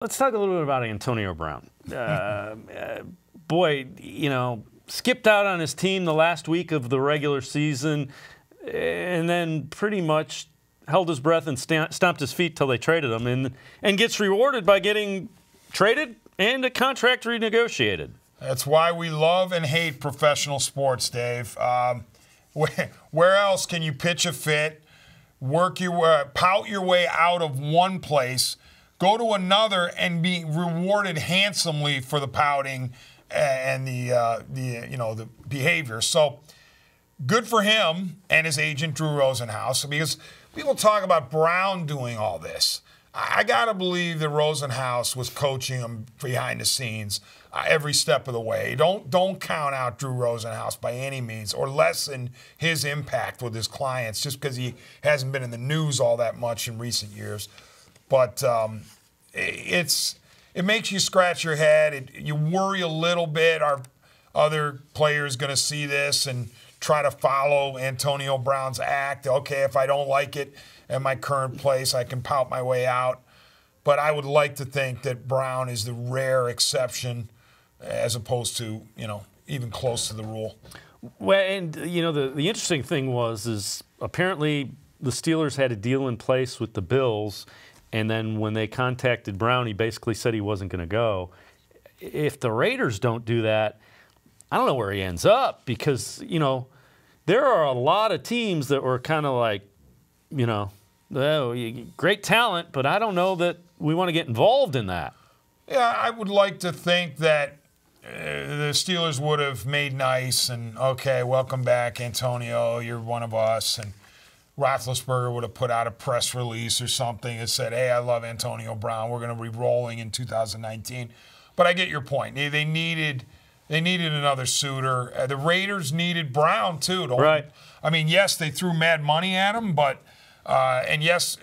Let's talk a little bit about Antonio Brown. Boy, you know, skipped out on his team the last week of the regular season and then pretty much held his breath and stomped his feet till they traded him and gets rewarded by getting traded and a contract renegotiated. That's why we love and hate professional sports, Dave. Where else can you pitch a fit, pout your way out of one place, go to another, and be rewarded handsomely for the pouting and the behavior? So good for him and his agent Drew Rosenhaus, because people talk about Brown doing all this. I gotta believe that Rosenhaus was coaching him behind the scenes every step of the way. Don't count out Drew Rosenhaus by any means, or lessen his impact with his clients just because he hasn't been in the news all that much in recent years. But it makes you scratch your head. You worry a little bit. Are other players going to see this and try to follow Antonio Brown's act? Okay, if I don't like it at my current place, I can pout my way out. But I would like to think that Brown is the rare exception as opposed to, even close to the rule. Well, and, the interesting thing is apparently the Steelers had a deal in place with the Bills, and then when they contacted Brown, he basically said he wasn't going to go. If the Raiders don't do that, I don't know where he ends up, because, there are a lot of teams that were kind of like, great talent, but I don't know that we want to get involved in that. Yeah, I would like to think that the Steelers would have made nice and, okay, welcome back, Antonio, you're one of us. And Roethlisberger would have put out a press release or something that said, hey, I love Antonio Brown. We're going to be rolling in 2019. But I get your point. They needed another suitor. The Raiders needed Brown, too. Right. I mean, yes, they threw mad money at him, but and yes,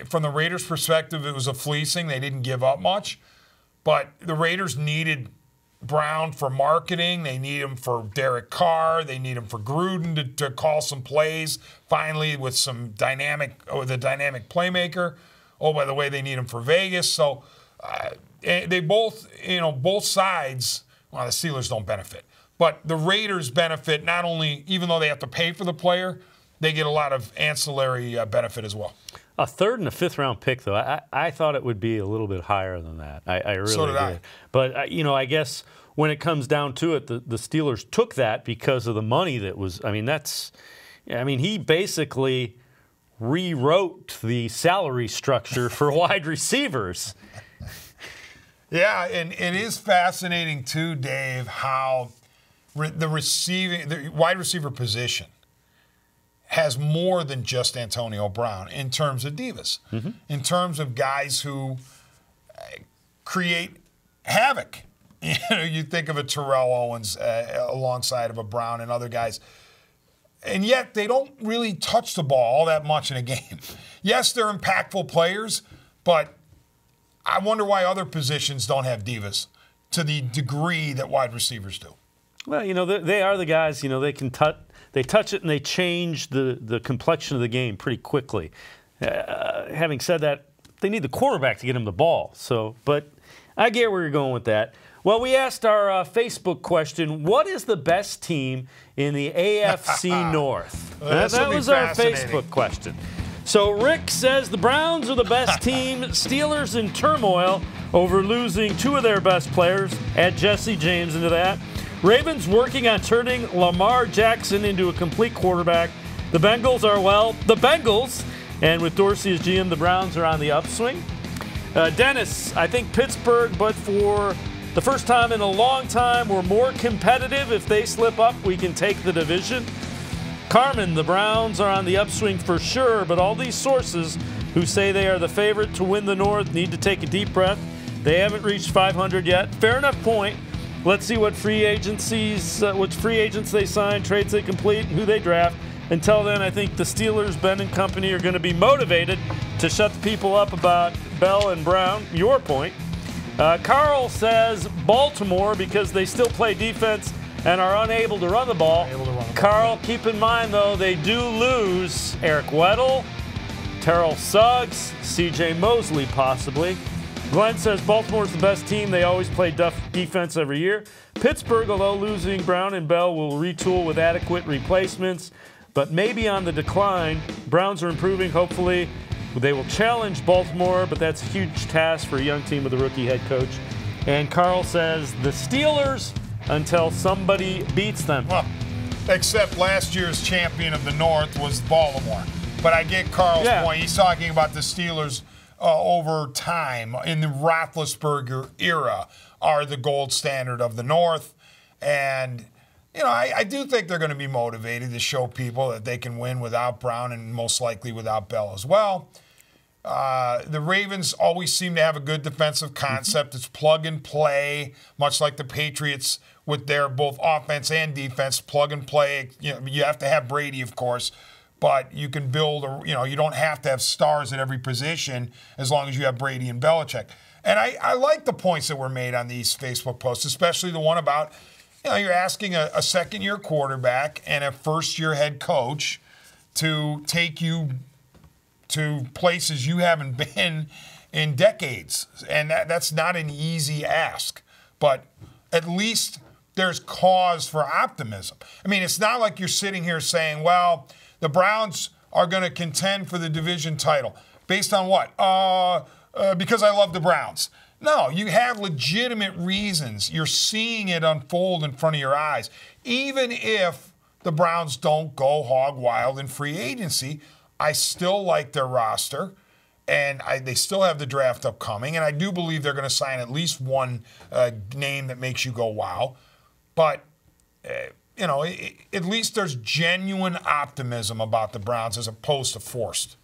from the Raiders' perspective, it was a fleecing. They didn't give up much. But the Raiders needed Brown for marketing. They need him for Derek Carr. They need him for Gruden to call some plays finally with the dynamic playmaker. Oh, by the way, they need him for Vegas. So they both, both sides. Well, the Steelers don't benefit, but the Raiders benefit not only, even though they have to pay for the player, they get a lot of ancillary benefit as well. A third and a fifth-round pick, though, I thought it would be a little bit higher than that. I really so did. I. But, I guess when it comes down to it, the Steelers took that because of the money that was – he basically rewrote the salary structure for wide receivers. Yeah, and it is fascinating, too, Dave, how the wide receiver position has more than just Antonio Brown in terms of divas, in terms of guys who create havoc. You think of a Terrell Owens alongside of a Brown and other guys, and yet they don't really touch the ball all that much in a game. Yes, they're impactful players, but I wonder why other positions don't have divas to the degree that wide receivers do. Well, they are the guys, they can touch. They touch it and they change the complexion of the game pretty quickly. Having said that, they need the quarterback to get them the ball. But I get where you're going with that. Well, we asked our Facebook question, what is the best team in the AFC North? That was our Facebook question. So Rick says the Browns are the best team. Steelers in turmoil over losing two of their best players. Add Jesse James into that. Ravens working on turning Lamar Jackson into a complete quarterback. The Bengals are, the Bengals. And with Dorsey as GM, the Browns are on the upswing. Dennis, I think Pittsburgh, but for the first time in a long time, we're more competitive. If they slip up, we can take the division. Carmen, the Browns are on the upswing for sure, but all these sources who say they are the favorite to win the North need to take a deep breath. They haven't reached 500 yet. Fair enough point. Let's see what free agents they sign, trades they complete, and who they draft. Until then, I think the Steelers, Ben and company, are going to be motivated to shut the people up about Bell and Brown. Your point. Carl says Baltimore because they still play defense and are unable to run the ball. Carl, keep in mind, though, they do lose Eric Weddle, Terrell Suggs, C.J. Mosley possibly. Glenn says Baltimore's the best team. They always play defense every year. Pittsburgh, although losing Brown and Bell, will retool with adequate replacements, but maybe on the decline. Browns are improving, hopefully. They will challenge Baltimore, but that's a huge task for a young team with a rookie head coach. And Carl says the Steelers until somebody beats them. Well, except last year's champion of the North was Baltimore. But I get Carl's point. He's talking about the Steelers over time in the Roethlisberger era are the gold standard of the North. And, you know, I do think they're going to be motivated to show people that they can win without Brown and most likely without Bell as well. The Ravens always seem to have a good defensive concept. It's plug and play, much like the Patriots with their both offense and defense, plug and play. You know, you have to have Brady, of course, but you can build, you don't have to have stars at every position as long as you have Brady and Belichick. And I like the points that were made on these Facebook posts, especially the one about, you're asking a second-year quarterback and a first-year head coach to take you to places you haven't been in decades. And that's not an easy ask. But at least there's cause for optimism. I mean, it's not like you're sitting here saying, well, the Browns are going to contend for the division title. Based on what? Because I love the Browns. No, you have legitimate reasons. You're seeing it unfold in front of your eyes. Even if the Browns don't go hog wild in free agency, I still like their roster, and they still have the draft upcoming, and I do believe they're going to sign at least one name that makes you go wow. But, at least there's genuine optimism about the Browns as opposed to forced.